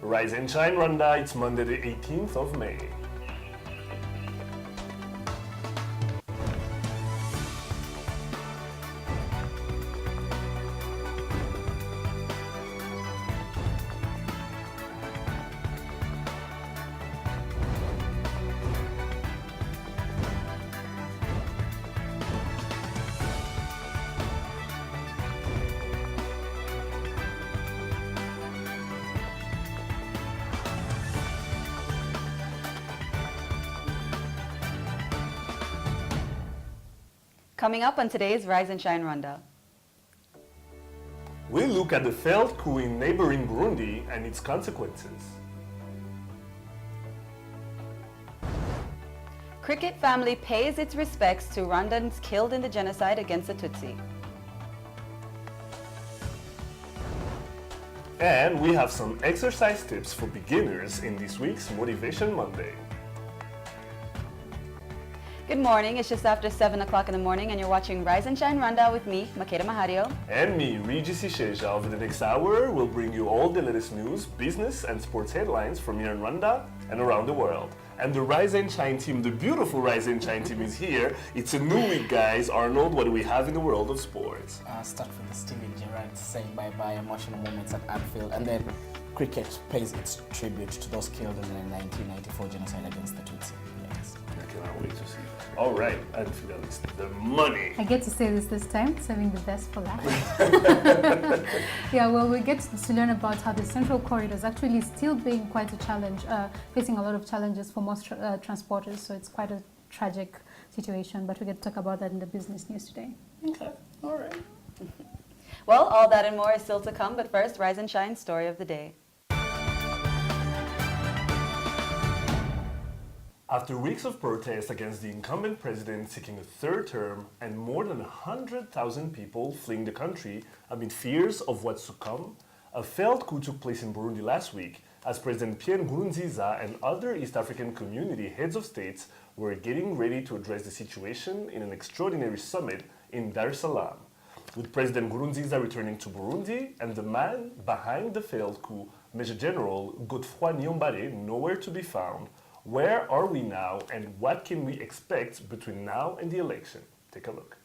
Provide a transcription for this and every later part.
Rise and Shine Rwanda, it's Monday the 18th of May. Coming up on today's Rise and Shine Rwanda. We'll look at the failed coup in neighboring Burundi and its consequences. Cricket family pays its respects to Rwandans killed in the genocide against the Tutsi. And we have some exercise tips for beginners in this week's Motivation Monday. Good morning, it's just after 7 o'clock in the morning and you're watching Rise and Shine Rwanda with me, Makeda Mahario. And me, Regis Isheja. Over the next hour, we'll bring you all the latest news, business and sports headlines from here in Rwanda and around the world. And the Rise and Shine team, the beautiful Rise and Shine team is here. It's a new week, guys. Arnold, what do we have in the world of sports? Start with the Steven Gerrard saying bye-bye, emotional moments at Anfield, and then cricket pays its tribute to those killed in the 1994 genocide against the Tutsi. Yes. I cannot wait to see that. All right, Anfield, the money. I get to say this time, saving the best for last. Yeah, well, we get to learn about how the Central Corridor is actually still being quite a challenge, facing a lot of challenges for most transporters, so it's quite a tragic situation, but we get to talk about that in the business news today. Okay, all right. Well, all that and more is still to come, but first, Rise and Shine story of the day. After weeks of protests against the incumbent president seeking a third term and more than 100,000 people fleeing the country amid fears of what's to come, a failed coup took place in Burundi last week as President Pierre Nkurunziza and other East African community heads of states were getting ready to address the situation in an extraordinary summit in Dar es Salaam. With President Nkurunziza returning to Burundi and the man behind the failed coup, Major General Godefroy Niyombare, nowhere to be found, where are we now and what can we expect between now and the election? Take a look.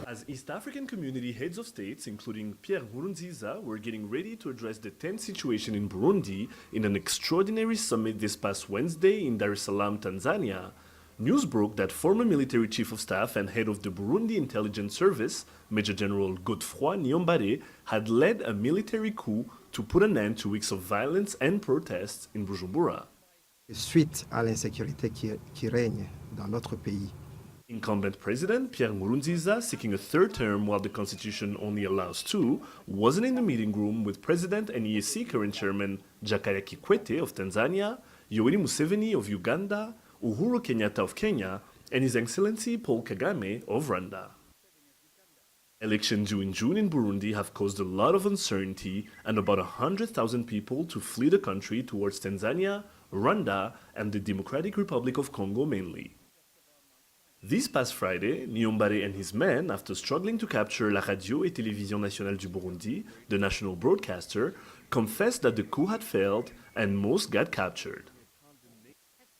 As East African community heads of states, including Pierre Nkurunziza, were getting ready to address the tense situation in Burundi in an extraordinary summit this past Wednesday in Dar es Salaam, Tanzania, news broke that former military chief of staff and head of the Burundi Intelligence Service, Major General Godefroy Niyombare, had led a military coup to put an end to weeks of violence and protests in Bujumbura. Suite à l'insécurité qui règne dans notre pays. Incumbent President Pierre Nkurunziza, seeking a third term while the constitution only allows two, wasn't in the meeting room with President and EAC current chairman Jakaya Kikwete of Tanzania, Yoweri Museveni of Uganda, Uhuru Kenyatta of Kenya, and His Excellency Paul Kagame of Rwanda. Elections due in June in Burundi have caused a lot of uncertainty and about 100,000 people to flee the country towards Tanzania, Rwanda, and the Democratic Republic of Congo mainly. This past Friday, Niyombare and his men, after struggling to capture La Radio et Télévision Nationale du Burundi, the national broadcaster, confessed that the coup had failed and most got captured.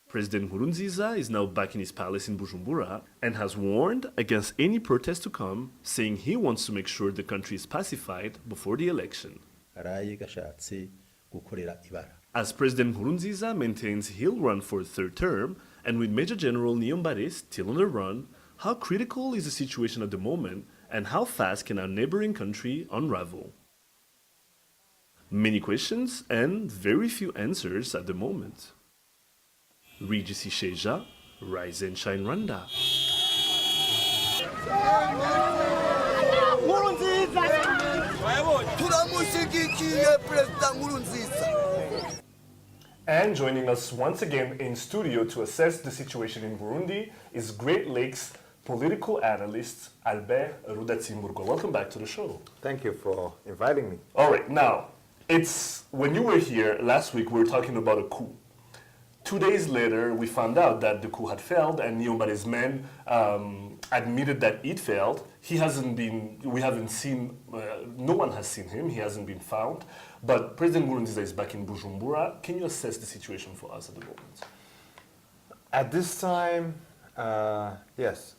President Nkurunziza is now back in his palace in Bujumbura and has warned against any protest to come, saying he wants to make sure the country is pacified before the election. As President Nkurunziza maintains he'll run for a third term, and with Major General Niyombare still on the run, how critical is the situation at the moment and how fast can our neighboring country unravel? Many questions and very few answers at the moment. Regis Isheja, Rise and Shine Rwanda. And joining us once again in studio to assess the situation in Burundi is Great Lakes political analyst Albert Rudatsimburgo. Welcome back to the show. Thank you for inviting me. All right, now, when you were here last week, we were talking about a coup. 2 days later, we found out that the coup had failed, and Niombare's men admitted that it failed. He hasn't been, we haven't seen, no one has seen him, he hasn't been found. But President Nkurunziza is back in Bujumbura. Can you assess the situation for us at the moment? At this time, yes,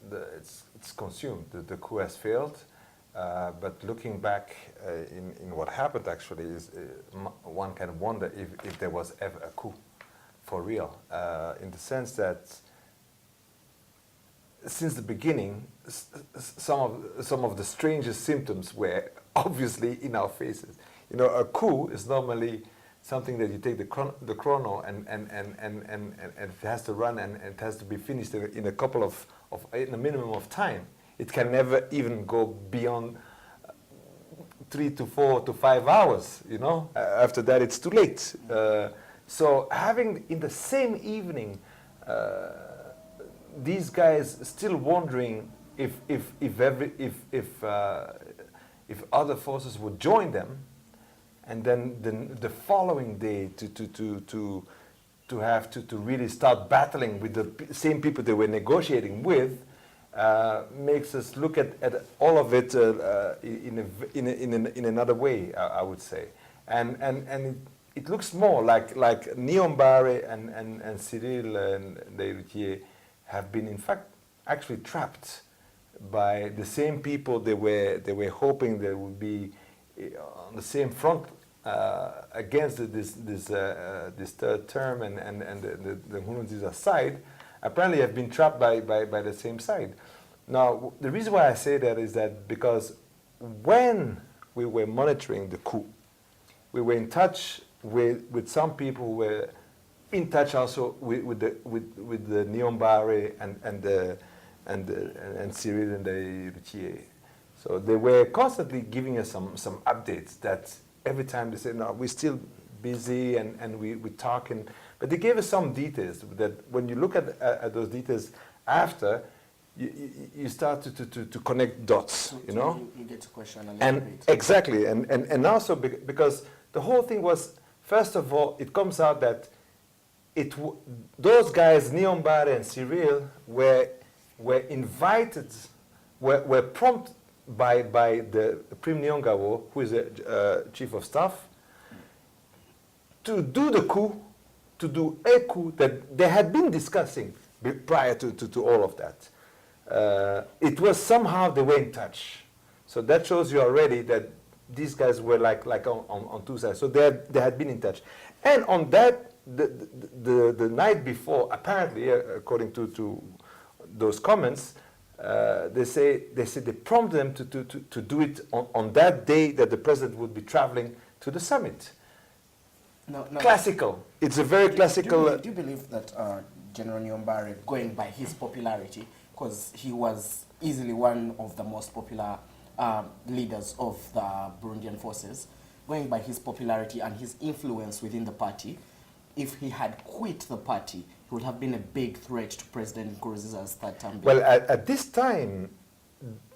it's consumed. The coup has failed. But looking back in what happened actually is one can wonder if there was ever a coup for real, in the sense that since the beginning, some of the strangest symptoms were obviously in our faces. You know, a coup is normally something that you take the chrono and it has to run and it has to be finished in a couple of in a minimum of time. It can never even go beyond 3 to 4 to 5 hours, you know. After that, it's too late. So having in the same evening these guys still wondering if other forces would join them, and then the following day to have to really start battling with the same people they were negotiating with, makes us look at all of it in another way, I would say, and it looks more like Niyombare and Cyril and Ndayirutye have been in fact actually trapped by the same people they were hoping they would be on the same front against this third term and the Nkurunziza side. Apparently have been trapped by the same side. Now, the reason why I say that is that because when we were monitoring the coup, we were in touch with some people who were in touch also with the Niyombare and Cyril and the Ndayirutye. So they were constantly giving us some updates that every time they said, no, we're still busy and we're talking. But they gave us some details that when you look at those details after, you start to connect dots, you know? You get to question a little And bit. exactly, and also because the whole thing was, first of all, it comes out that those guys, Niyombare and Cyril, were invited, were prompted by the Prim Nyongabo, who is the chief of staff, to do the coup, to do a coup that they had been discussing prior to all of that. It was somehow they were in touch. So that shows you already that these guys were like on two sides. So they had been in touch. And on that, the night before, apparently, according to those comments, they say they prompted them to do it on that day that the president would be traveling to the summit. No. Classical. It's a very classical. Do you believe that General Niyombare, going by his popularity, because he was easily one of the most popular leaders of the Burundian forces, going by his popularity and his influence within the party, if he had quit the party, he would have been a big threat to President Nkurunziza's third term. Well, at this time,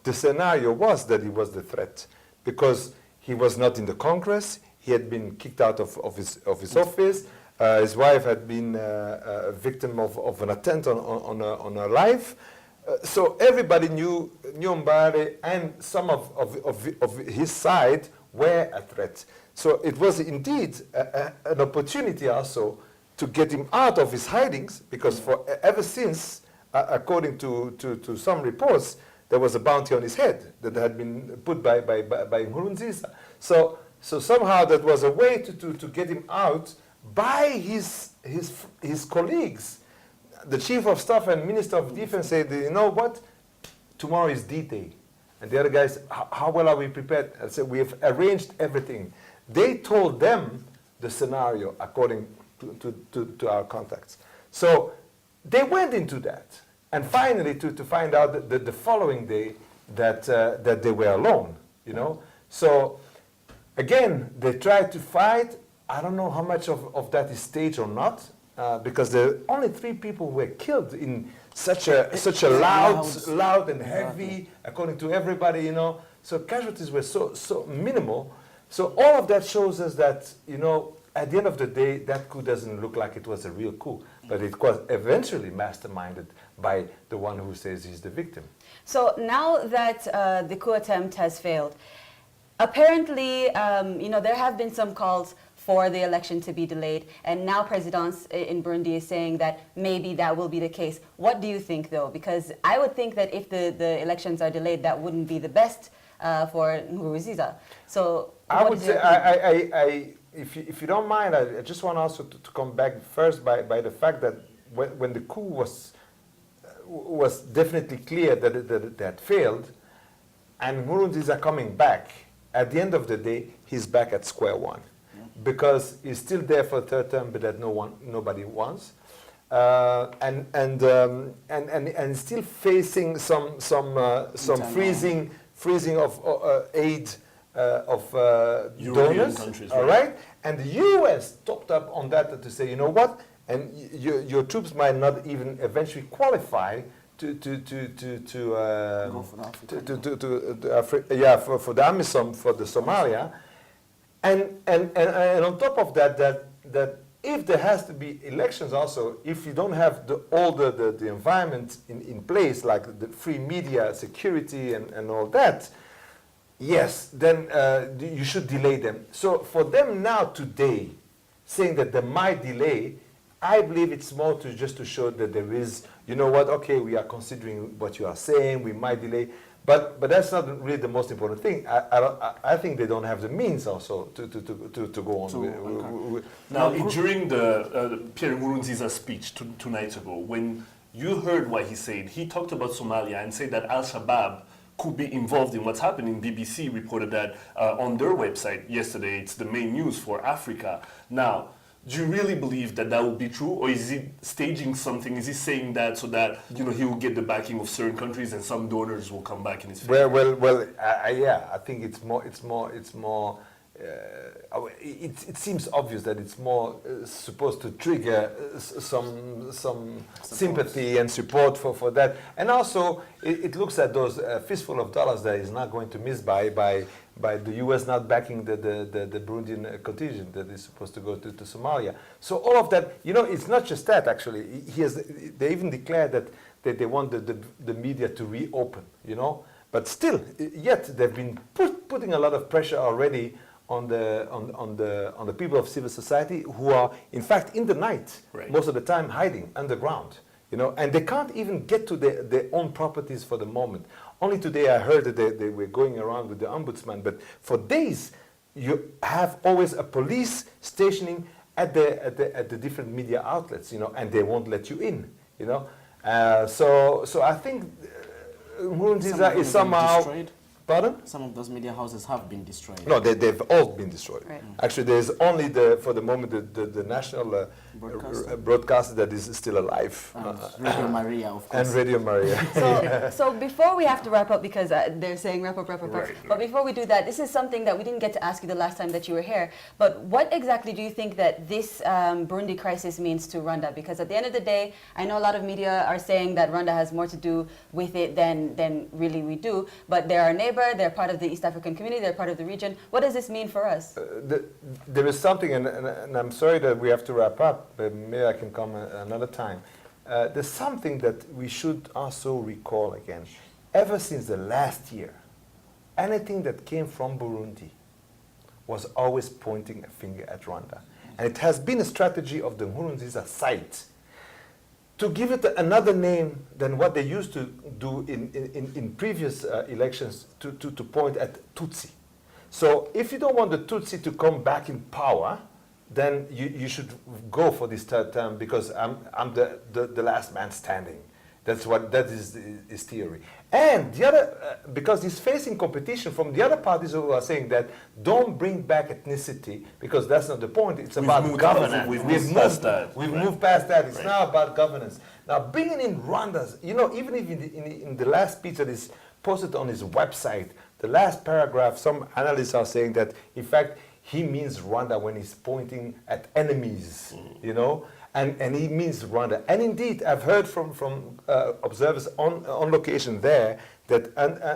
the scenario was that he was the threat because he was not in the Congress. He had been kicked out of his office. His wife had been a victim of an attempt on her life. So everybody knew Niyombare and some of his side were a threat. So it was indeed an opportunity also to get him out of his hidings, because ever since, according to some reports, there was a bounty on his head that had been put by Nkurunziza. So somehow that was a way to get him out by his colleagues. The chief of staff and minister of defense said, you know what, tomorrow is D-Day. And the other guys, how well are we prepared? I said, we have arranged everything. They told them the scenario according to our contacts. So they went into that. And finally, to find out that the following day that they were alone, you know. So again, they tried to fight. I don't know how much of that is staged or not, because the only 3 people were killed in such a loud and heavy, according to everybody, you know. So casualties were so minimal. So all of that shows us that, you know, at the end of the day, that coup doesn't look like it was a real coup, but it was eventually masterminded by the one who says he's the victim. So now that the coup attempt has failed, apparently, there have been some calls for the election to be delayed, and now Presidence in Burundi is saying that maybe that will be the case. What do you think, though? Because I would think that if the elections are delayed, that wouldn't be the best for Nkurunziza. So I would say, if you don't mind, I just want also to come back first by the fact that when the coup was definitely clear that it had failed, and Nkurunziza coming back, at the end of the day, he's back at square one. Because he's still there for a third term, but that nobody wants, and still facing some freezing of aid of donors, countries, all right? And the U.S. topped up on that to say, you know what? And your troops might not even eventually qualify for the AMISOM for the Somalia. And on top of that if there has to be elections also, if you don't have all the environment in place, like the free media, security, and all that, yes, then you should delay them. So for them now today, saying that they might delay, I believe it's more just to show that there is, you know what, okay, we are considering what you are saying, we might delay. But that's not really the most important thing. I think they don't have the means also to go on. Now, during the Pierre Nkurunziza speech two nights ago, when you heard what he said, he talked about Somalia and said that Al-Shabaab could be involved in what's happening. BBC reported that on their website yesterday. It's the main news for Africa. Now, do you really believe that that will be true, or is he staging something? Is he saying that so that he will get the backing of certain countries and some donors will come back in his favor? Well, yeah. I think it's more. It seems obvious that it's more supposed to trigger some sympathy and support for that, and also it looks at those fistful of dollars that is not going to miss by the U.S. not backing the Burundian contingent that is supposed to go to Somalia. So all of that, it's not just that actually. They even declared that they want the media to reopen, but still, yet they've been putting a lot of pressure already on the people of civil society who are in fact in the night most of the time hiding underground, and they can't even get to their own properties for the moment. Only today I heard that they were going around with the ombudsman, but for days you have always a police stationing at the different media outlets, and they won't let you in, So I think Nkurunziza is somehow. Destroyed. Pardon? Some of those media houses have been destroyed. No, they've all been destroyed. Right. Actually, there's only for the moment the national broadcaster that is still alive. Radio Maria, of course. And Radio Maria. So before we have to wrap up, because they're saying wrap up. Right. But before we do that, this is something that we didn't get to ask you the last time that you were here. But what exactly do you think that this Burundi crisis means to Rwanda? Because at the end of the day, I know a lot of media are saying that Rwanda has more to do with it than really we do. But they're our neighbor, they're part of the East African community, they're part of the region. What does this mean for us? There is something, and I'm sorry that we have to wrap up, but maybe I can come another time. There's something that we should also recall again. Ever since the last year, anything that came from Burundi was always pointing a finger at Rwanda. And it has been a strategy of the Nkurunziza side to give it another name than what they used to do in previous elections to point at Tutsi. So if you don't want the Tutsi to come back in power, then you should go for this third term because I'm the last man standing. That is his theory. And the other, because he's facing competition from the other parties who are saying that don't bring back ethnicity because that's not the point. It's about governance. We've moved past that. We've moved past that. It's now about governance. Now bringing in Rwanda's, even if in the last speech that is posted on his website, the last paragraph, some analysts are saying that in fact he means Rwanda when he's pointing at enemies, And he means Rwanda. And indeed, I've heard from observers on location there that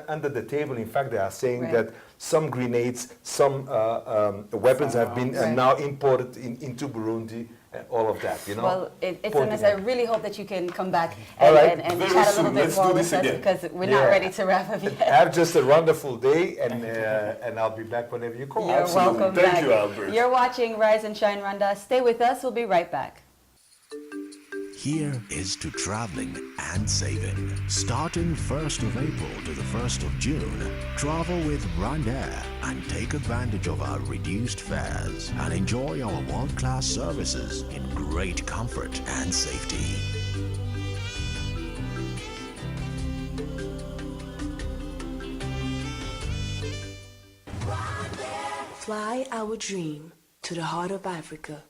under the table, in fact, they are saying Right. that some grenades, some weapons have been Right. now imported into Burundi, all of that, you know. Well, it's a Pointing mess. I out. really hope that you can come back All and, right, and very chat a soon. little bit Let's more do with this us again. because we're not Yeah. ready to wrap up yet. Have just a wonderful day, and I'll be back whenever you call. You're Absolutely. welcome Thank back. you, Albert. You're watching Rise and Shine Rwanda. Stay with us. We'll be right back. Here is to traveling and saving. Starting 1st of April to the 1st of June, travel with Rwandair and take advantage of our reduced fares and enjoy our world-class services in great comfort and safety. Fly our dream to the heart of Africa.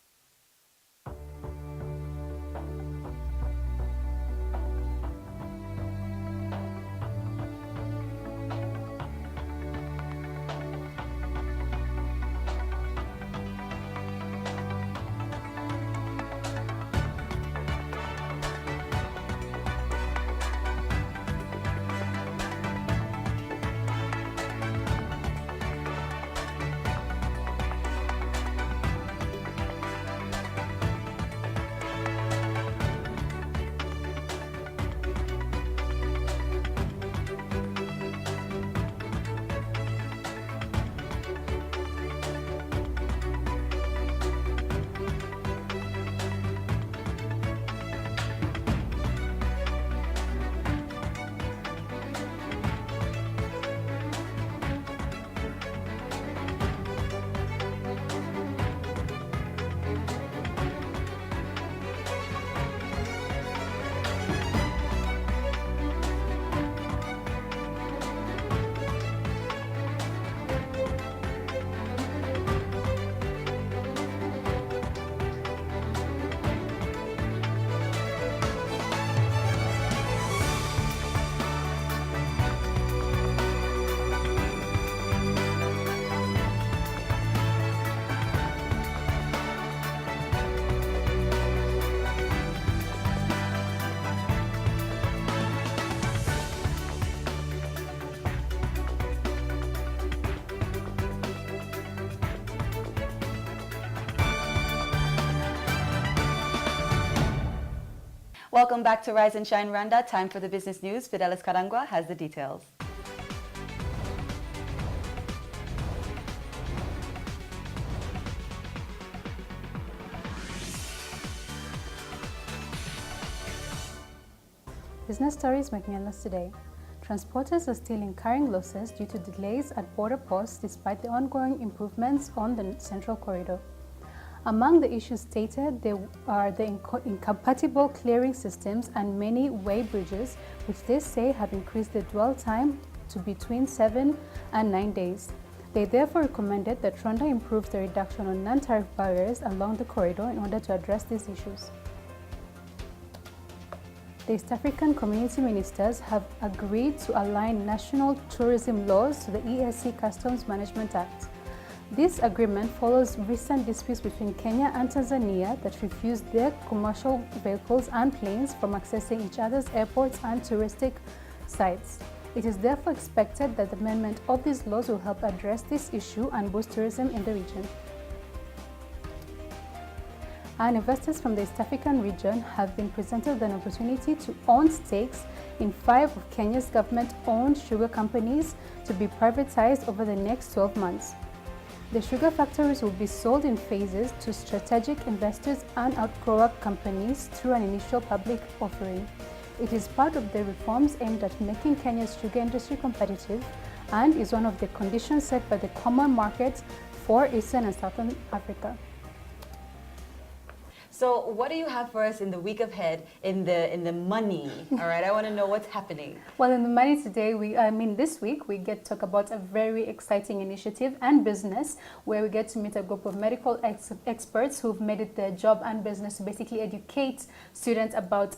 Welcome back to Rise and Shine Rwanda. Time for the business news. Fidelis Karangwa has the details. Business stories making headlines today. Transporters are still incurring losses due to delays at border posts despite the ongoing improvements on the Central Corridor. Among the issues stated, there are the incompatible clearing systems and many weigh bridges, which they say have increased the dwell time to between 7 and 9 days. They therefore recommended that Rwanda improve the reduction on non-tariff barriers along the corridor in order to address these issues. The East African Community Ministers have agreed to align national tourism laws to the EAC Customs Management Act. This agreement follows recent disputes between Kenya and Tanzania that refused their commercial vehicles and planes from accessing each other's airports and touristic sites. It is therefore expected that the amendment of these laws will help address this issue and boost tourism in the region. And investors from the East African region have been presented with an opportunity to own stakes in 5 of Kenya's government-owned sugar companies to be privatized over the next 12 months. The sugar factories will be sold in phases to strategic investors and outgrower companies through an initial public offering. It is part of the reforms aimed at making Kenya's sugar industry competitive and is one of the conditions set by the common market for Eastern and Southern Africa. So what do you have for us in the week ahead in the money? All right, I want to know what's happening. Well, in the money today, this week, we get to talk about a very exciting initiative and business where we get to meet a group of medical experts who've made it their job and business to basically educate students about,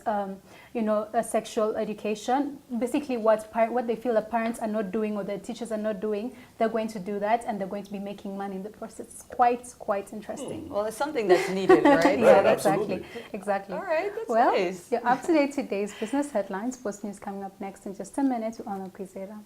sexual education. Basically, what they feel the parents are not doing or the teachers are not doing, they're going to do that and they're going to be making money in the process. It's quite interesting. Well, it's something that's needed, right? Yeah, absolutely. Exactly. All right, that's well, nice. you're up to date today's business headlines. Post news coming up next in just a minute with Ono Kwizera.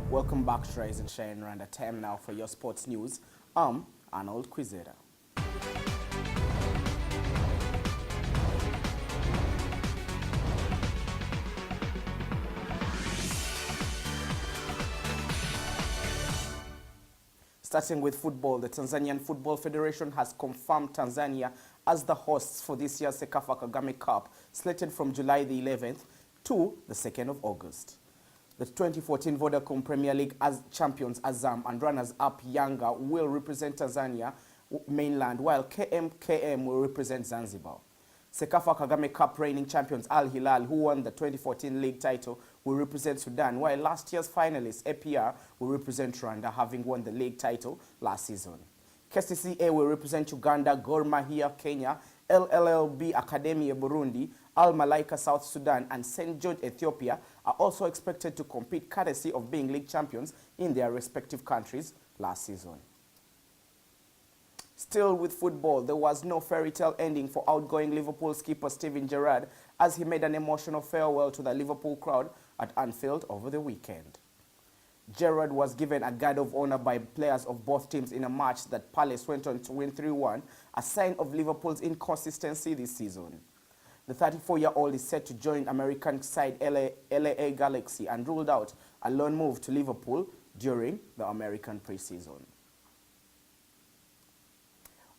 Welcome back to Rise and Shine Rwanda. Time now for your sports news. I'm Arnold Kwizera. Starting with football, the Tanzanian Football Federation has confirmed Tanzania as the hosts for this year's Sekafa Kagame Cup, slated from July the 11th to the 2nd of August. The 2014 Vodacom Premier League as champions Azam and runners-up Yanga will represent Tanzania mainland, while KMKM will represent Zanzibar. Sekafa Kagame Cup reigning champions Al Hilal, who won the 2014 league title, will represent Sudan, while last year's finalists APR will represent Rwanda, having won the league title last season. KCCA will represent Uganda, Gor Mahia Kenya, LLB Academy Burundi, Al Malaika South Sudan, and St. George Ethiopia are also expected to compete courtesy of being league champions in their respective countries last season. Still with football, there was no fairy tale ending for outgoing Liverpool skipper Steven Gerrard as he made an emotional farewell to the Liverpool crowd at Anfield over the weekend. Gerrard was given a guard of honor by players of both teams in a match that Palace went on to win 3-1, a sign of Liverpool's inconsistency this season. The 34-year-old is set to join American side LA Galaxy and ruled out a loan move to Liverpool during the American preseason.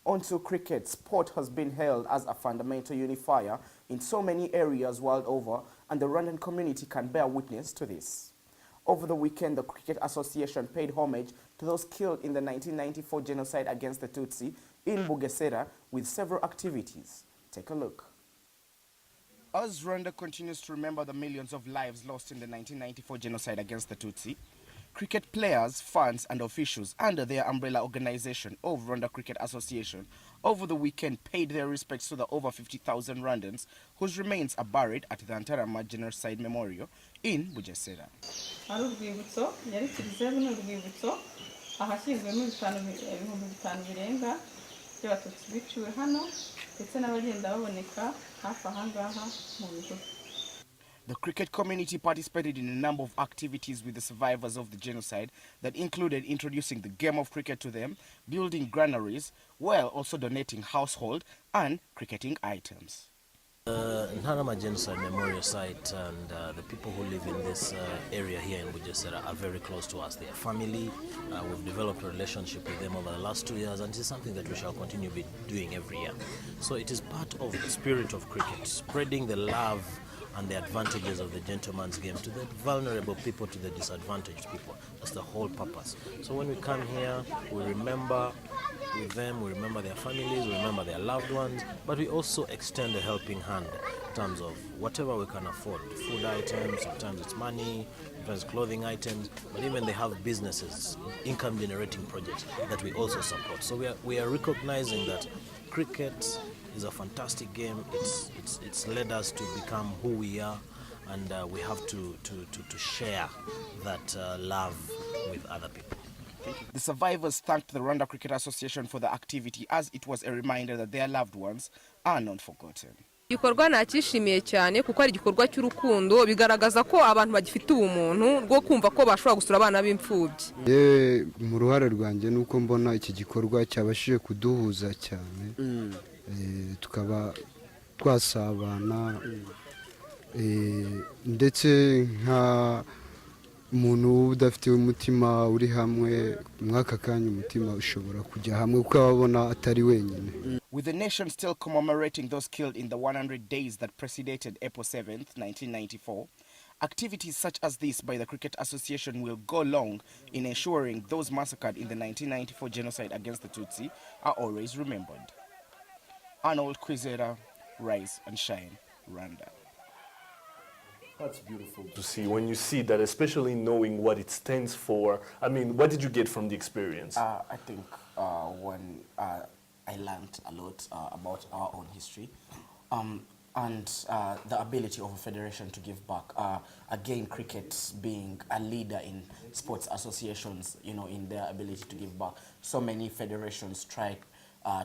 On to cricket. Sport has been hailed as a fundamental unifier in so many areas world over, and the Rwandan community can bear witness to this. Over the weekend, the Cricket Association paid homage to those killed in the 1994 genocide against the Tutsi in Bugesera with several activities. Take a look. As Rwanda continues to remember the millions of lives lost in the 1994 genocide against the Tutsi, cricket players, fans and officials under their umbrella organization of Rwanda Cricket Association over the weekend paid their respects to the over 50,000 Rwandans whose remains are buried at the Ntarama Genocide Memorial in Bugesera. ari urwibutso yari kiliziya ni urwibutso ahashyizwemo ibihumbi bitanu birenga by'abatutsi biciwe hano ndetse n'abagenda baboneka hafi aha ngaha mu bihuru. The cricket community participated in a number of activities with the survivors of the genocide that included introducing the game of cricket to them, building granaries, while also donating household and cricketing items. Ntarama Genocide Memorial Site and the people who live in this area here in Bugesera are very close to us. They are family. We've developed a relationship with them over the last 2 years, and it is something that we shall continue be doing every year. So it is part of the spirit of cricket, spreading the love and the advantages of the gentleman's game to the vulnerable people, to the disadvantaged people. That's the whole purpose. So when we come here, we remember with them, we remember their families, we remember their loved ones, but we also extend a helping hand in terms of whatever we can afford. Food items, sometimes it's money, sometimes clothing items, but even they have businesses, income generating projects that we also support. So we are recognizing that cricket is a fantastic game. It's led us to become who we are, and we have to share that love with other people. The survivors thanked the Rwanda Cricket Association for the activity, as it was a reminder that their loved ones are not forgotten. Igikorwa nakishimiye cyane kuko ari igikorwa cy'urukundo, bigaragaza ko abantu bagifite ubumuntu rwo kumva ko bashobora gusura abana b'imfubyi. Mu ruhare rwanjye nuko mbona iki gikorwa cyabashije kuduhuza cyane, tukaba twasabana, ndetse nka umuntu udafite umutima uri hamwe, mwaka kanya umutima ushobora kujya hamwe kuko ababona atari wenyine. With the nation still commemorating those killed in the 100 days that preceded April 7th, 1994, activities such as this by the Cricket Association will go long in ensuring those massacred in the 1994 genocide against the Tutsi are always remembered. Arnold Kwizera, Rise and Shine, Rwanda. That's beautiful to see. When you see that, especially knowing what it stands for, I mean, what did you get from the experience? I think when I learned a lot about our own history, and the ability of a federation to give back. Again, cricket being a leader in sports associations, you know, in their ability to give back. So many federations try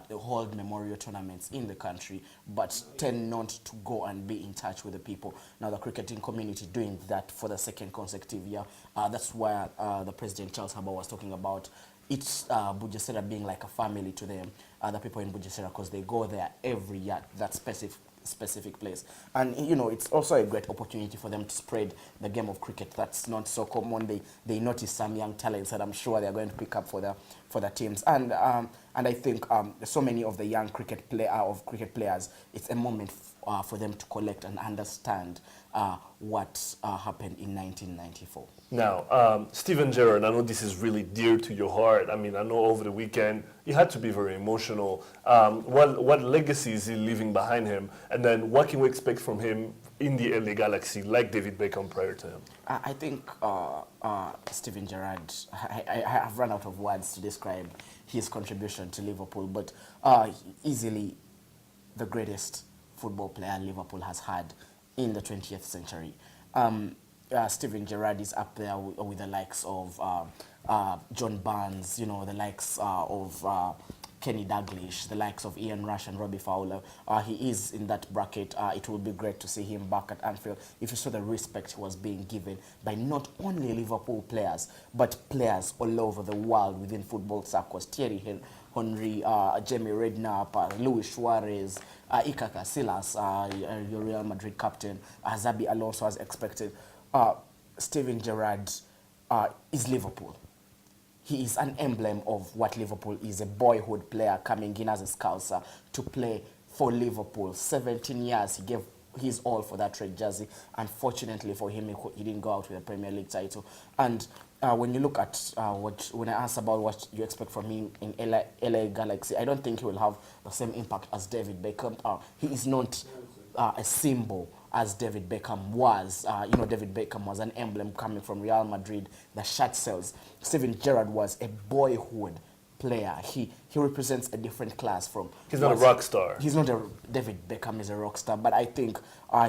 to hold memorial tournaments in the country, but tend not to go and be in touch with the people. Now the cricketing community doing that for the second consecutive year. That's why the President Charles Haba was talking about it's Bugesera being like a family to them, the people in Bugesera, because they go there every year, that specific place. And you know, it's also a great opportunity for them to spread the game of cricket. That's not so common. They notice some young talents that I'm sure they're going to pick up for the teams. And I think so many of the young cricket players, it's a moment for them to collect and understand what happened in 1994. Now, Steven Gerrard, I know this is really dear to your heart. I mean, I know over the weekend you had to be very emotional. What legacy is he leaving behind him? And then what can we expect from him in the LA Galaxy, like David Beckham prior to him? I think Steven Gerrard, I have run out of words to describe his contribution to Liverpool, but easily the greatest football player Liverpool has had in the 20th century. Steven Gerrard is up there with the likes of John Barnes, you know, the likes of Kenny Dalglish, the likes of Ian Rush and Robbie Fowler. He is in that bracket. It will be great to see him back at Anfield. If you saw the respect he was being given by not only Liverpool players, but players all over the world within football circles. Thierry Henry, Jamie Redknapp, Luis Suarez, Iker Casillas, your Real Madrid captain, Xabi Alonso as expected. Steven Gerrard is Liverpool. He is an emblem of what Liverpool is, a boyhood player coming in as a scouser to play for Liverpool. 17 years, he gave his all for that red jersey. Unfortunately for him, he didn't go out with a Premier League title. And when you look at when I asked about what you expect from him in LA Galaxy, I don't think he will have the same impact as David Beckham. He is not a symbol as David Beckham was. You know, David Beckham was an emblem coming from Real Madrid, the shirt sells. Steven Gerrard was a boyhood player. He represents a different class from. He's not a rock star. He's not a David Beckham is a rock star, but I think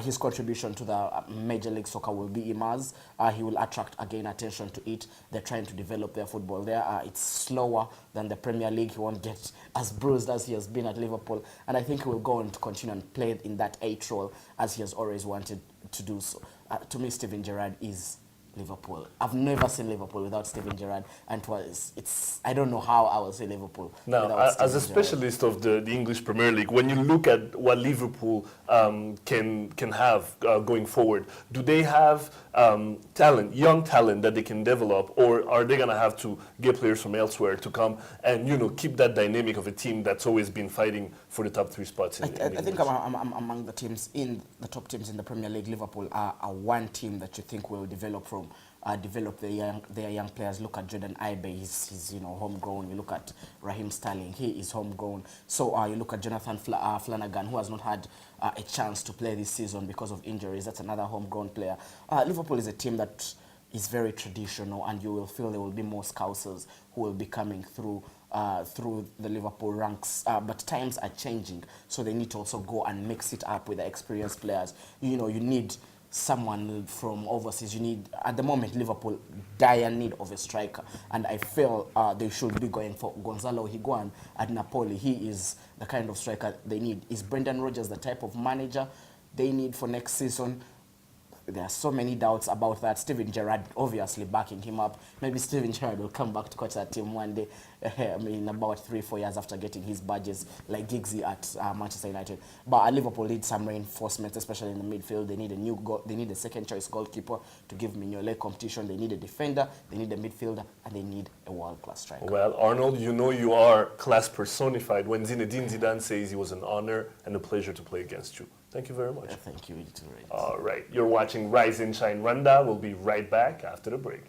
his contribution to the Major League Soccer will be immense. He will attract again attention to it. They're trying to develop their football there. It's slower than the Premier League. He won't get as bruised as he has been at Liverpool, and I think he will go on to continue and play in that 8 role as he has always wanted to do so. To me, Steven Gerrard is Liverpool. I've never seen Liverpool without Steven Gerrard, and I don't know how I will say Liverpool. Now, as a specialist of the English Premier League, when you look at what Liverpool can have going forward, do they have talent, young talent that they can develop, or are they going to have to get players from elsewhere to come and keep that dynamic of a team that's always been fighting for the top 3 spots? I think among the teams the top teams in the Premier League, Liverpool are one team that you think will develop their young players. Look at Jordan Ibe, he's homegrown. You look at Raheem Sterling, he is homegrown. So you look at Jonathan Flanagan, who has not had a chance to play this season because of injuries. That's another homegrown player. Liverpool is a team that is very traditional, and you will feel there will be more Scousers who will be coming through the Liverpool ranks. But times are changing, so they need to also go and mix it up with the experienced players. You need someone from overseas. You need, at the moment, Liverpool dire need of a striker, and I feel they should be going for Gonzalo Higuain at Napoli. He is the kind of striker they need. Is Brendan Rodgers the type of manager they need for next season? There are so many doubts about that. Steven Gerrard obviously backing him up. Maybe Steven Gerrard will come back to coach that team one day, in about 3-4 years after getting his badges, like Giggsy at Manchester United. But Liverpool need some reinforcements, especially in the midfield. They need they need a second choice goalkeeper to give Mignolet competition. They need a defender, they need a midfielder, and they need a world-class striker. Well, Arnold, you are class personified. When Zinedine Zidane says it was an honor and a pleasure to play against you. Thank you very much. Thank you. All right. You're watching Rise and Shine Rwanda. We'll be right back after the break.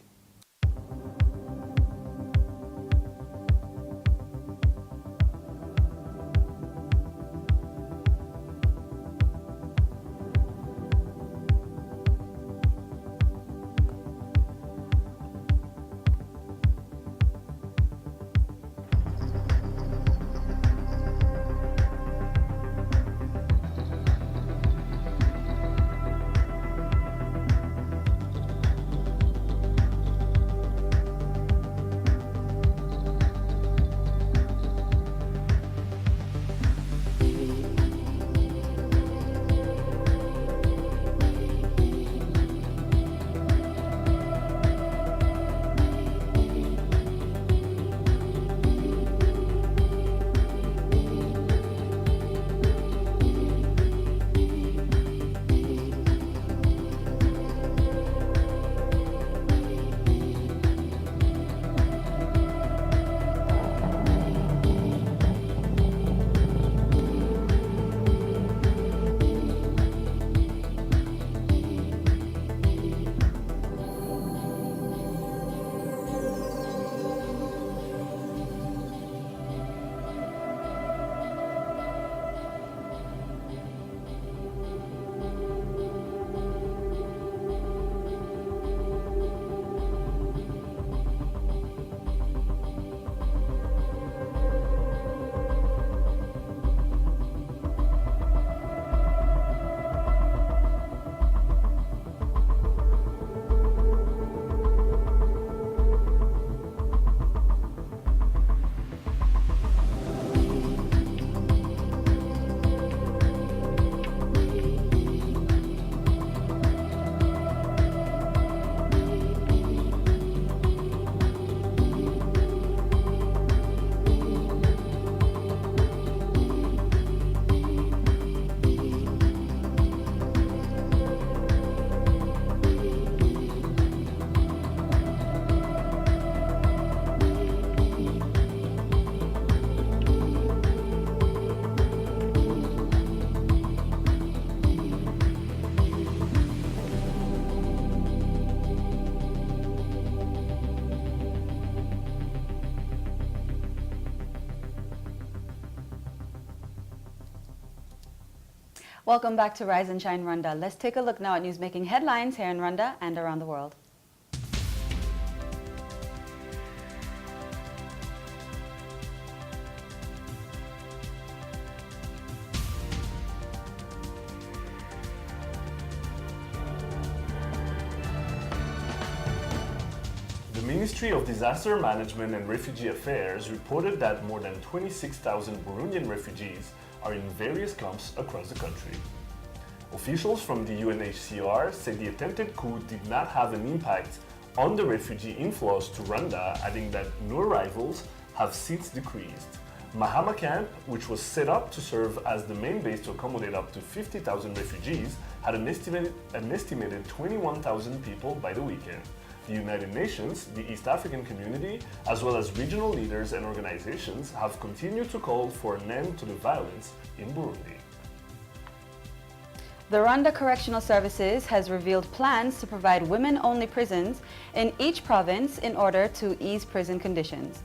Welcome back to Rise and Shine Rwanda. Let's take a look now at news making headlines here in Rwanda and around the world. Ministry of Disaster Management and Refugee Affairs reported that more than 26,000 Burundian refugees are in various camps across the country. Officials from the UNHCR said the attempted coup did not have an impact on the refugee inflows to Rwanda, adding that new arrivals have since decreased. Mahama camp, which was set up to serve as the main base to accommodate up to 50,000 refugees, had an estimated 21,000 people by the weekend. The United Nations, the East African Community, as well as regional leaders and organizations have continued to call for an end to the violence in Burundi. The Rwanda Correctional Services has revealed plans to provide women-only prisons in each province in order to ease prison conditions.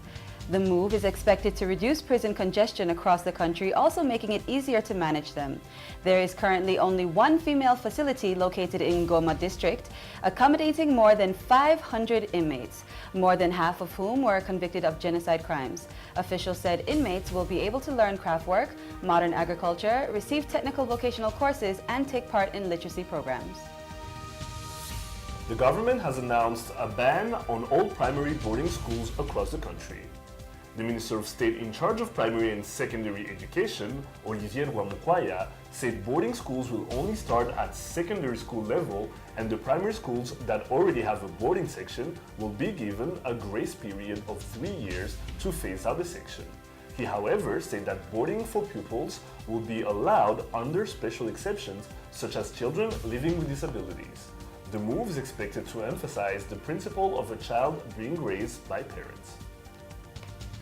The move is expected to reduce prison congestion across the country, also making it easier to manage them. There is currently only one female facility located in Goma district, accommodating more than 500 inmates, more than half of whom were convicted of genocide crimes. Officials said inmates will be able to learn craft work, modern agriculture, receive technical vocational courses, and take part in literacy programs. The government has announced a ban on all primary boarding schools across the country. The Minister of State in charge of primary and secondary education, Olivier Rwamukwaya, said boarding schools will only start at secondary school level, and the primary schools that already have a boarding section will be given a grace period of 3 years to phase out the section. He, however, said that boarding for pupils will be allowed under special exceptions, such as children living with disabilities. The move is expected to emphasize the principle of a child being raised by parents.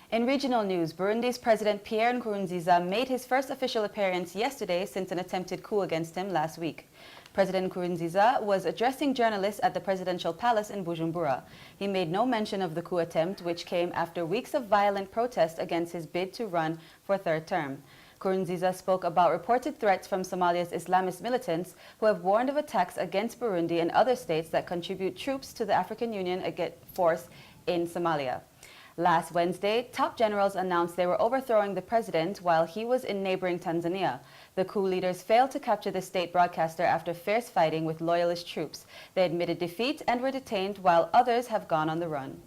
In regional news, Burundi's President Pierre Nkurunziza made his first official appearance yesterday since an attempted coup against him last week. President Nkurunziza was addressing journalists at the presidential palace in Bujumbura. He made no mention of the coup attempt, which came after weeks of violent protest against his bid to run for a third term. Nkurunziza spoke about reported threats from Somalia's Islamist militants who have warned of attacks against Burundi and other states that contribute troops to the African Union force in Somalia. Last Wednesday, top generals announced they were overthrowing the president while he was in neighboring Tanzania. The coup leaders failed to capture the state broadcaster after fierce fighting with loyalist troops. They admitted defeat and were detained, while others have gone on the run.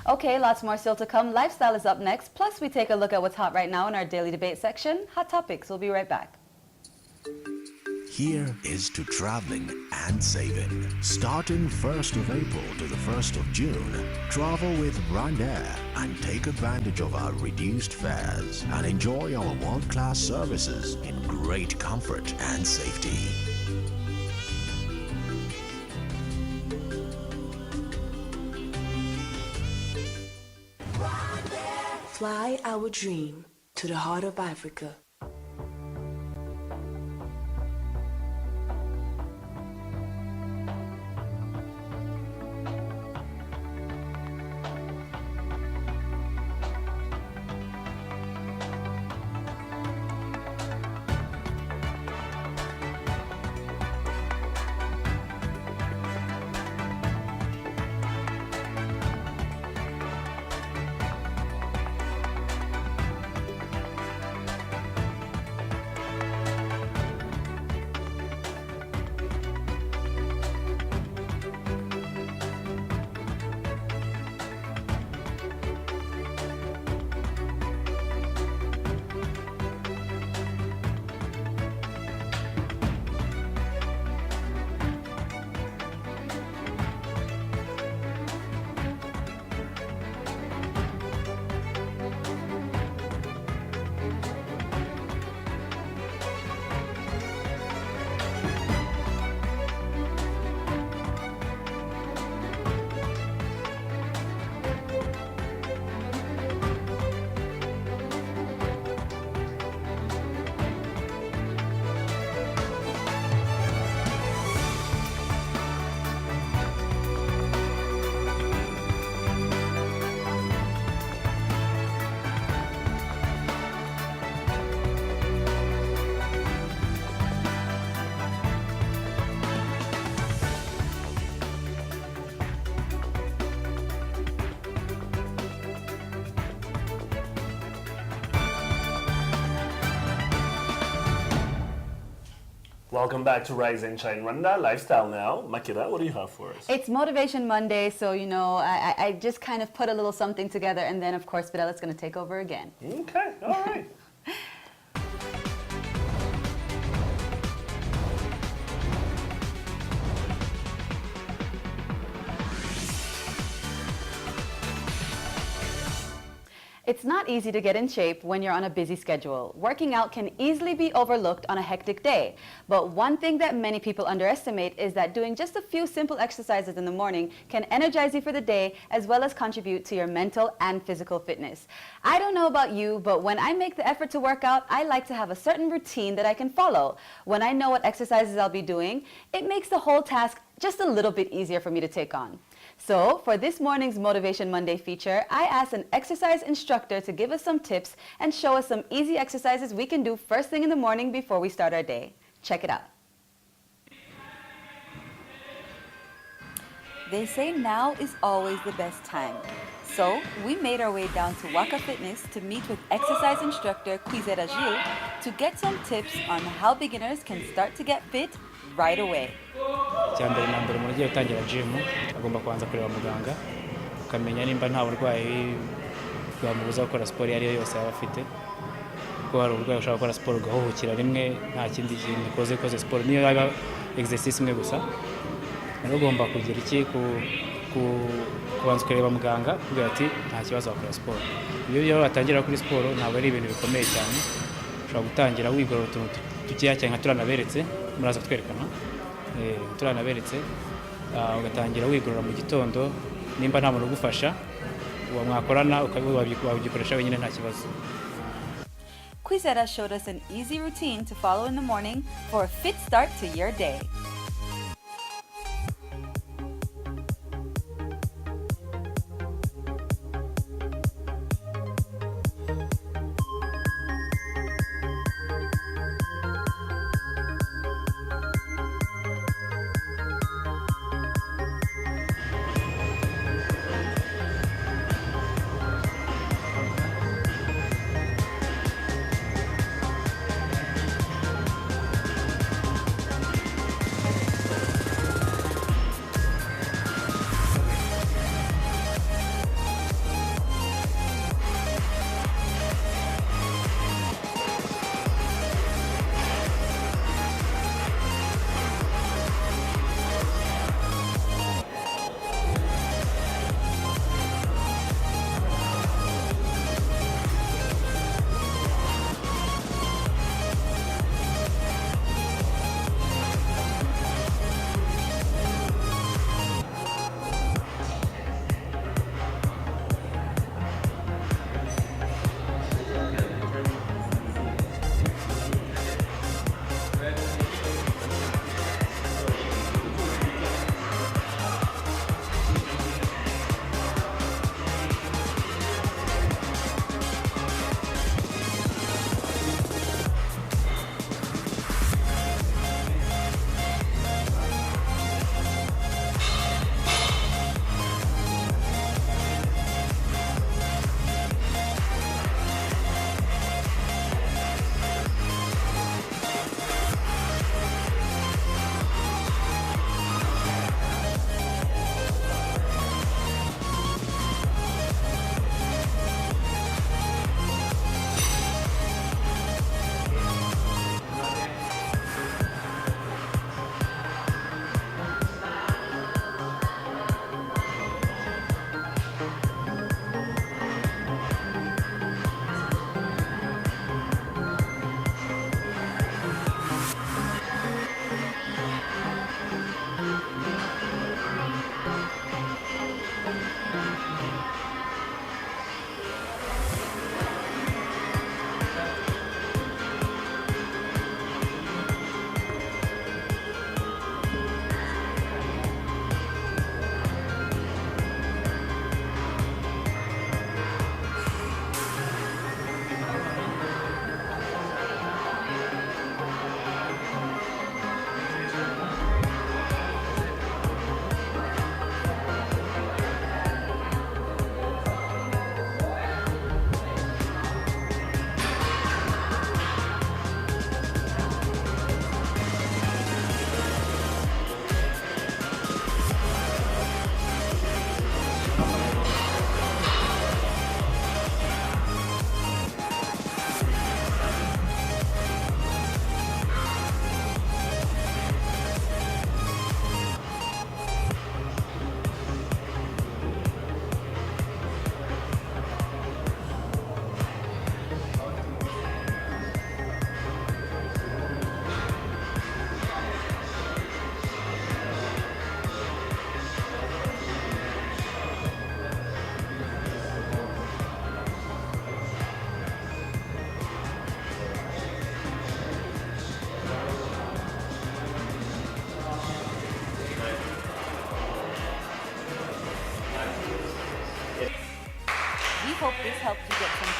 Okay, lots more still to come. Lifestyle is up next. Plus, we take a look at what's hot right now in our daily debate section. Hot Topics. We'll be right back. Here is to traveling and saving. Starting 1st of April to the 1st of June, travel with Rwanda and take advantage of our reduced fares and enjoy our world-class services in great comfort and safety. Fly our dream to the heart of Africa. Welcome back to Rise and Shine Rwanda Lifestyle now. Makira, what do you have for us? It's Motivation Monday, so I just kind of put a little something together, and then of course Fidella's going to take over again. Okay, all right. It's not easy to get in shape when you're on a busy schedule. Working out can easily be overlooked on a hectic day. But one thing that many people underestimate is that doing just a few simple exercises in the morning can energize you for the day as well as contribute to your mental and physical fitness. I don't know about you, but when I make the effort to work out, I like to have a certain routine that I can follow. When I know what exercises I'll be doing, it makes the whole task just a little bit easier for me to take on. So, for this morning's Motivation Monday feature, I asked an exercise instructor to give us some tips and show us some easy exercises we can do first thing in the morning before we start our day. Check it out. They say now is always the best time. So, we made our way down to Waka Fitness to meet with exercise instructor Kwizera Gilles to get some tips on how beginners can start to get fit right away. Icyambere na mbere umuntu ugiye gutangira gym agomba kubanza kureba muganga ukamenya nimba nta burwayi bwamubuza gukora siporo iyo ari yo yose yaba afite kuko hari uburwayi ushobora gukora siporo ugahuhukira rimwe nta kindi kintu ukoze siporo niyo yaba exercise imwe gusa rero ugomba kugira iki kubanza kureba muganga kugira ati nta kibazo wakora siporo iyo watangira kuri siporo ntabwo ari ibintu bikomeye cyane ushobora gutangira wigorora utuntu tukeya cyane nka turanaberetse muraza twerekana turanaberetse ugatangira wigorora mu gitondo nimba nta muntu ugufasha uwo mwakorana wabikoresha wenyine nta kibazo. Kwizera showed us an easy routine to follow in the morning for a fit start to your day.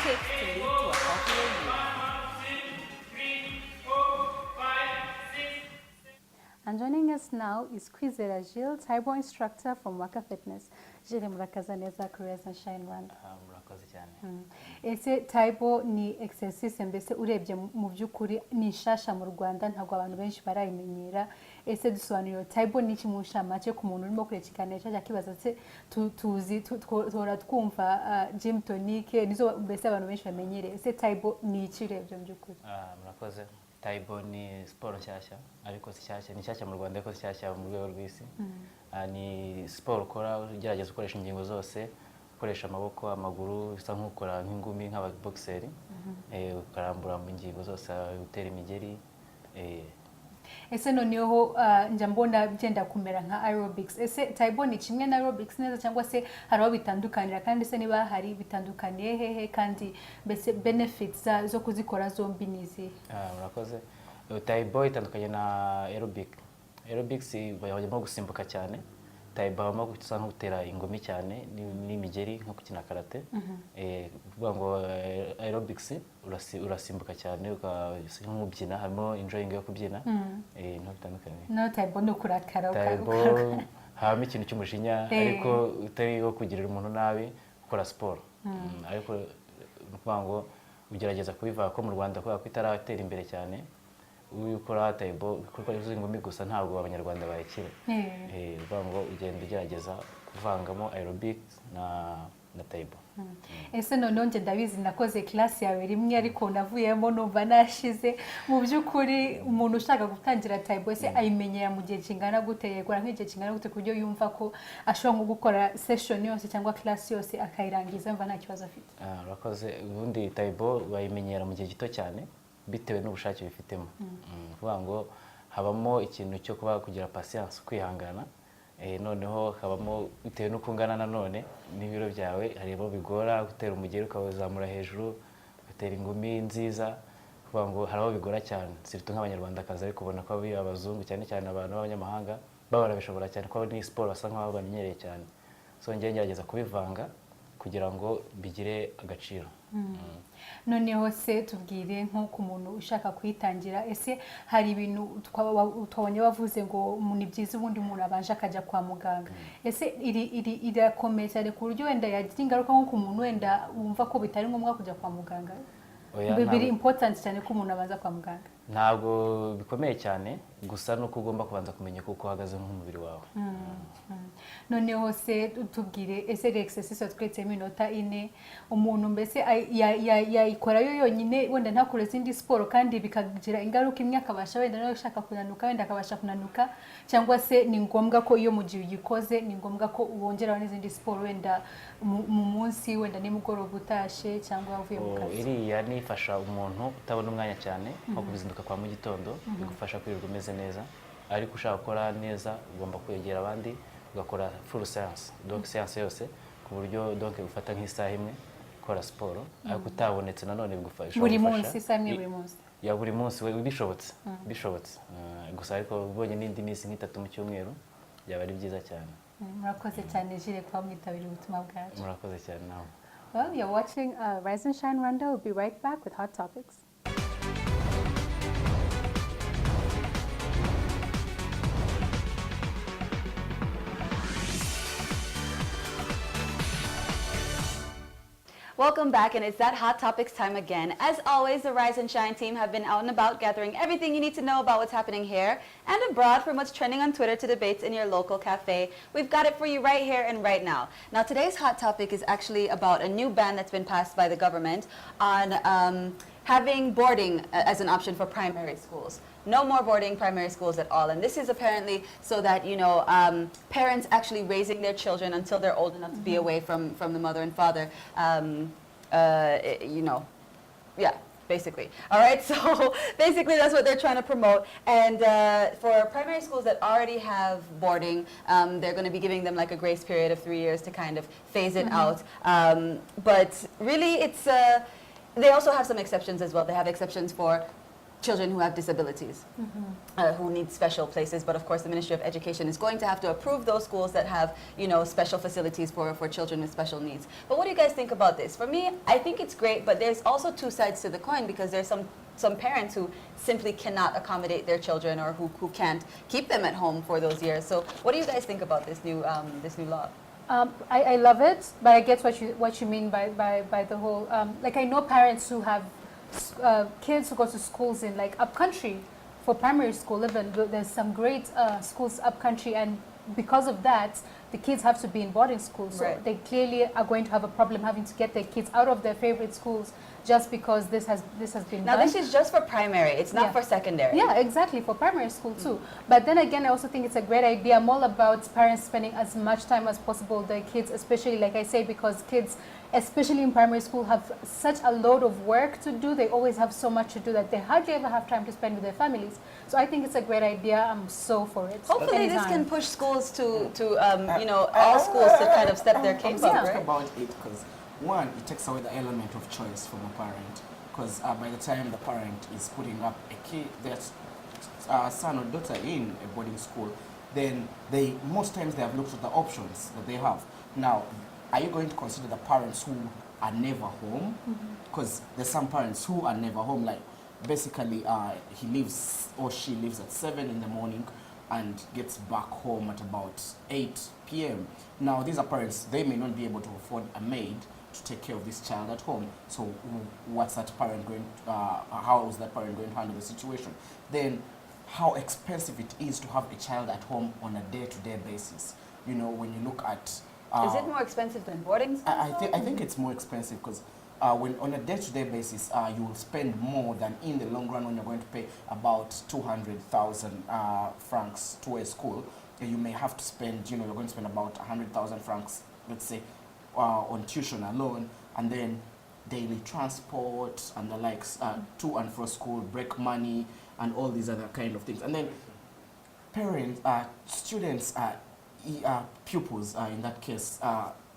takes to lead to a healthier youth. And joining us now is Kwizera Gilles, Taibo instructor from Waka Fitness. Gilles, murakaza neza kuri Rise and Shine Rwanda. Murakoze cyane. Ese Taibo ni exercise mbese urebye mu by'ukuri ni nshasha mu Rwanda, ntabwo abantu benshi barayimenyera. Ese dusobanurira Taibo ni iki mu nshamake ku muntu urimo kurekikanira cyangwa kibaza se tuzi tora twumva gym tonique nizo mbese abantu benshi bamenyere. Ese Taibo ni iki urebye mu by'ukuri? Murakoze. Taibo ni siporo nshyashya ariko si nshyashya, ni nshyashya mu Rwanda ariko si nshyashya mu rwego rw'isi. Ni siporo ukora ugerageza gukoresha ingingo zose, ukoresha amaboko, amaguru, bisa nk'ukora nk'ingumi nk'ababoxeri, ukarambura mu ngingo zose, utera imigeri. Ese noneho njya mbona byenda kumera nka aerobics. Ese Taibo ni kimwe na aerobics neza cyangwa se hari aho bitandukanira, kandi se niba hari bitandukaniye hehe, kandi mbese benefits zo kuzikora zombi nizi? Murakoze. Taibo itandukanye na aerobic. Aerobics bajyamo gusimbuka cyane. Taibo habamo gusa nko gutera ingumi cyane n'imigeri nko gukina karate. Kuvuga ngo aerobics urasimbuka cyane nk'ubyina, harimo enjoying yo kubyina. Nto bitandukanye. No, Taibo no kurakara. Taibo habamo ikintu cy'umujinya ariko utari wo kugirira umuntu nabi, ukora siporo. Ariko kuvuga ngo ugerageza kubiva ko mu Rwanda kubera ko itaratera imbere cyane. Ukora Taibo kuko ingumi gusa ntabwo abanyarwanda bayikira. Kuvuga ngo ugenda ugerageza kuvangamo aerobics na Taibo. Ese noneho nje ndabizi nakoze class yawe rimwe ariko navuyemo numva nashize. Mu by'ukuri umuntu ushaka gutangira Taibo ese ayimenyera mu gihe kingana gute, yegura nk'igihe kingana gute kuburyo yumva ko ashobora nko gukora session yose cyangwa class yose akayirangiza mva nta kibazo afite? Urakoze. Ubundi Taibo bayimenyera mu gihe gito cyane bitewe n'ubushake bifitemo. Kuvuga ngo habamo ikintu cyo kugira patience, kwihangana. Noneho habamo bitewe n'uko ungana nanone n'ibiro byawe, harimo bigora gutera umugeri ukawuzamura hejuru, gutera ingumi nziza. Kuvuga ngo haraho bigora cyane, sirito nk'abanyarwandakazi ariko ubona ko abazungu cyane cyane abantu b'abanyamahanga baba barabishobora cyane ko ni siporo basa nk'aho bamenyereye cyane. So njye ngerageza kubivanga kugira ngo bigire agaciro. Noneho se tubwire nko ku muntu ushaka kuyitangira, ese hari ibintu twabonye bavuze ngo ni byiza ubundi umuntu abanje akajya kwa muganga. Ese irakomeye cyane ku buryo wenda yagira ingaruka nko ku muntu wenda wumva ko bitari ngombwa kujya kwa muganga? Biri important cyane ko umuntu abanza kwa muganga? Ntabwo bikomeye cyane, gusa nuko ugomba kubanza kumenya kuko uhagaze nk'umubiri wawe. Noneho se tubwire, ese exercise twetse iminota 4 umuntu mbese yayikora yo yonyine wenda ntakore izindi siporo kandi bikagira ingaruka imwe akabasha wenda no gushaka kunanuka, wenda akabasha kunanuka, cyangwa se ni ngombwa ko iyo mu gihe uyikoze ni ngombwa ko ubongeraho n'izindi siporo wenda mu munsi, wenda nimugoroba utashe cyangwa uvuye mu kazi? Iriya nifasha umuntu utabona umwanya cyane nko kubizinduka kwa mu gitondo, bigufasha kwirirwa umeze neza. Ariko ushaka gukora neza ugomba kwegera abandi ugakora full séance, donc séance yose ku buryo donc ufata nk'isaha imwe ukora siporo. Ariko utabonetse nanone bigufasha buri munsi, isaha imwe buri munsi? Ya buri munsi bishobotse. Gusa ariko ubonye n'indi minsi nk'itatu mu cyumweru byaba ari byiza cyane. Murakoze cyane Gilles kwa mwitabira ubutumwa bwacu. Murakoze cyane nawe. Well, you're watching Rise and Shine Rwanda. We'll be right back with Hot Topics. Welcome back, and it's that Hot Topics time again. As always, the Rise and Shine team have been out and about gathering everything you need to know about what's happening here and abroad, from what's trending on Twitter to debates in your local cafe. We've got it for you right here and right now. Now, today's hot topic is actually about a new ban that's been passed by the government on having boarding as an option for primary schools. No more boarding primary schools at all. And this is apparently so that, you know, parents actually raising their children until they're old enough to be away from the mother and father, you know, yeah, basically. All right, so basically that's what they're trying to promote. And for primary schools that already have boarding, they're going to be giving them like a grace period of 3 years to kind of phase it out. But really it's, they also have some exceptions as well. They have exceptions for children who have disabilities, who need special places. But of course, the Ministry of Education is going to have to approve those schools that have, you know, special facilities for children with special needs. But what do you guys think about this? For me, I think it's great, but there's also two sides to the coin, because there's some parents who simply cannot accommodate their children, or who can't keep them at home for those years. So what do you guys think about this new law? I love it, but I get what you mean by the whole, like I know parents who have kids who go to schools in like upcountry for primary school. Even there's some great schools upcountry, and because of that, the kids have to be in boarding school. So Right. they clearly are going to have a problem having to get their kids out of their favorite schools just because this has been Now, done. this is just for primary. It's not for secondary. Yeah, exactly, for primary school too. But then again, I also think it's a great idea. I'm all about parents spending as much time as possible with their kids, especially, like I say, because kids, especially in primary school, have such a load of work to do. They always have so much to do that they hardly ever have time to spend with their families. So I think it's a great idea. I'm so for it. Hopefully, this Anytime. can push schools to you know, all schools to kind of step their game up, Talk right? about it, because one, it takes away the element of choice from a parent, because by the time the parent is putting up a kid, their son or daughter in a boarding school, then most times they have looked at the options that they have. Now, are you going to consider the parents who are never home? Because there's some parents who are never home, like basically he leaves or she leaves at 7 in the morning and gets back home at about 8 p.m. Now, these are parents, they may not be able to afford a maid to take care of this child at home. So what's that parent going how is that parent going to handle the situation? Then how expensive it is to have a child at home on a day-to-day basis. You know, when you look at... Is it more expensive than boarding school? I think it's more expensive, because when on a day-to-day basis, you will spend more than in the long run when you're going to pay about 200,000 francs to a school. You may have to spend, you know, you're going to spend about 100,000 francs, let's say, on tuition alone, and then daily transport and the likes, to and from school, break money, and all these other kind of things. And then parents, students, pupils in that case,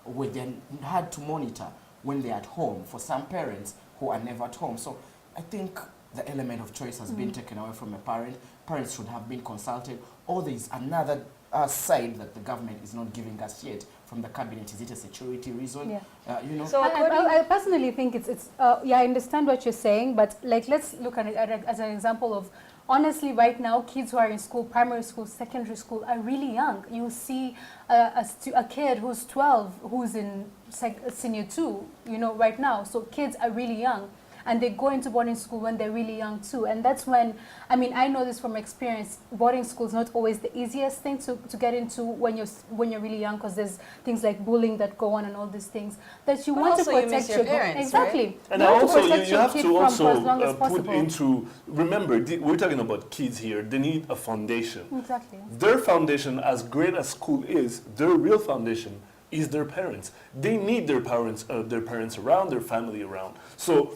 were then had to monitor when they're at home, for some parents who are never at home. So I think the element of choice has been taken away from a parent. Parents should have been consulted, or there is another side that the government is not giving us yet from the cabinet. Is it a security reason? Yeah. You know. So I personally think it's yeah, I understand what you're saying, but like let's look at it as an example of, honestly, right now, kids who are in school, primary school, secondary school, are really young. You see a kid who's 12, who's in senior 2, you know, right now. So kids are really young, and they go into boarding school when they're really young too. And that's when, I mean, I know this from experience, boarding school is not always the easiest thing to get into when you're really young, because there's things like bullying that go on and all these things that you want to also you protect miss your parents, exactly. right? And you want also, to protect you your have kid to from for as long as also put possible. into, remember, we're talking about kids here. They need a foundation. Exactly. Their foundation, as great as school is, their real foundation is their parents. They need their parents around, their family around. So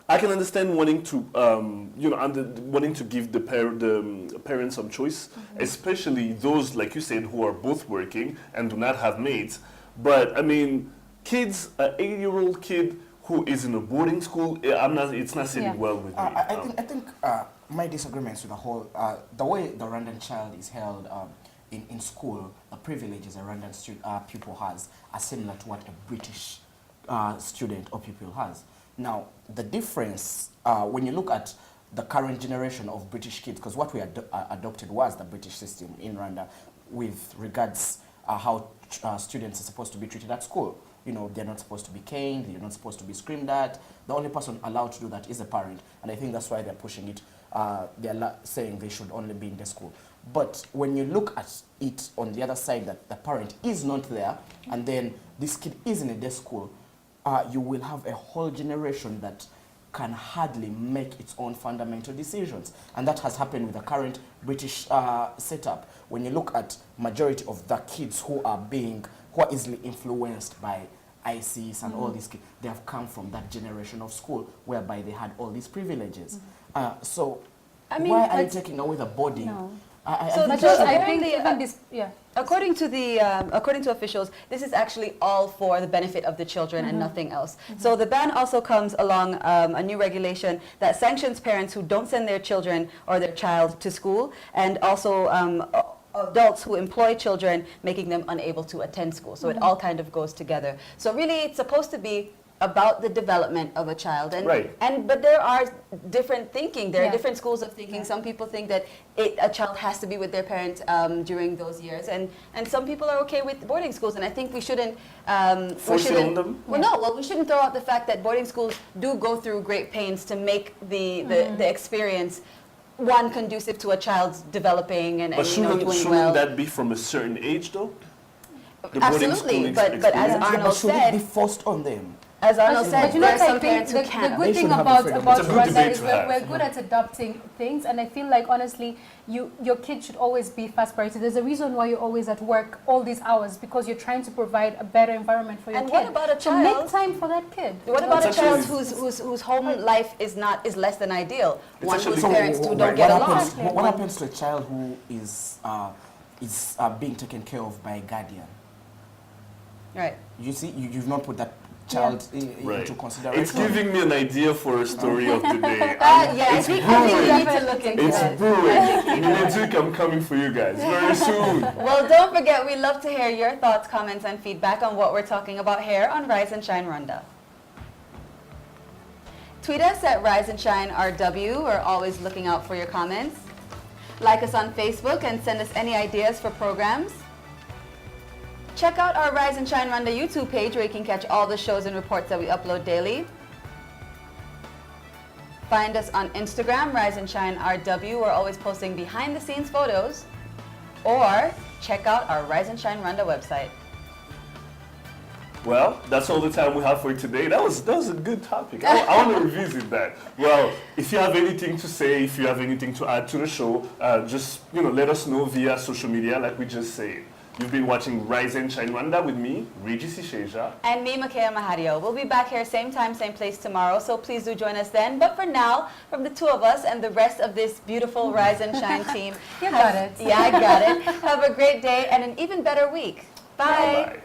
I can understand wanting to, you know, wanting to give the parents some choice, especially those, like you said, who are both working and do not have maids. But I mean, kids, an 8-year-old kid who is in a boarding school, it's not sitting well with me. I think my disagreements with the whole, the way the Rwandan child is held in school, the privileges a Rwandan pupil has are similar to what a British student or pupil has. Now, the difference, when you look at the current generation of British kids, because what we adopted was the British system in Rwanda with regards how students are supposed to be treated at school. You know, they're not supposed to be caned, they're not supposed to be screamed at. The only person allowed to do that is a parent, and I think that's why they're pushing it. They're saying they should only be in the school. But when you look at it on the other side, that the parent is not there, and then this kid is in a day school, you will have a whole generation that can hardly make its own fundamental decisions. And that has happened with the current British setup. When you look at majority of the kids who are easily influenced by ICs and all these kids, they have come from that generation of school whereby they had all these privileges. So I mean, why are you taking away the boarding So But I think apparently, even this, yeah. according to officials, this is actually all for the benefit of the children and nothing else. So the ban also comes along a new regulation that sanctions parents who don't send their children or their child to school, and also adults who employ children, making them unable to attend school. So it all kind of goes together. So really, it's supposed to be about the development of a child, but there are different thinking. There are different schools of thinking. Some people think that a child has to be with their parent during those years, and some people are okay with boarding schools. And I think we shouldn't force it on them. Well, we shouldn't throw out the fact that boarding schools do go through great pains to make the experience one conducive to a child's developing and doing well. Shouldn't that be from a certain age, though? The Absolutely, but as Arnold should said, it be forced on them? As Arnold said, you know, there are some I parents who think the can't. good thing about Rwanda is we're good at adopting things, and I feel like honestly, your kid should always be first priority. There's a reason why you're always at work all these hours, because you're trying to provide a better environment for your kid. And what about a child? So make time for that kid. What about a child whose home life is less than ideal? One whose parents who don't get along. What happens to a child who is being taken care of by a guardian? Right. You see, you've not put that child into consideration. It's giving me an idea for a story of the day. I think we need to look into It's it. brewing. Next week I'm coming for you guys very soon. Well, don't forget, we love to hear your thoughts, comments, and feedback on what we're talking about here on Rise and Shine Rwanda. Tweet us at Rise and Shine RW. We're always looking out for your comments. Like us on Facebook and send us any ideas for programs. Check out our Rise and Shine Rwanda YouTube page where you can catch all the shows and reports that we upload daily. Find us on Instagram, Rise and Shine RW. We're always posting behind the scenes photos. Or check out our Rise and Shine Rwanda website. Well, that's all the time we have for today. That was a good topic. I want to revisit that. Well, if you have anything to say, if you have anything to add to the show, just let us know via social media, like we just said. You've been watching Rise and Shine Rwanda with me, Regis Isheja. And me, Makaya Mahario. We'll be back here same time, same place tomorrow, so please do join us then. But for now, from the two of us and the rest of this beautiful Rise and Shine team. You got it. Yeah, I got it. Have a great day and an even better week. Bye. Bye-bye.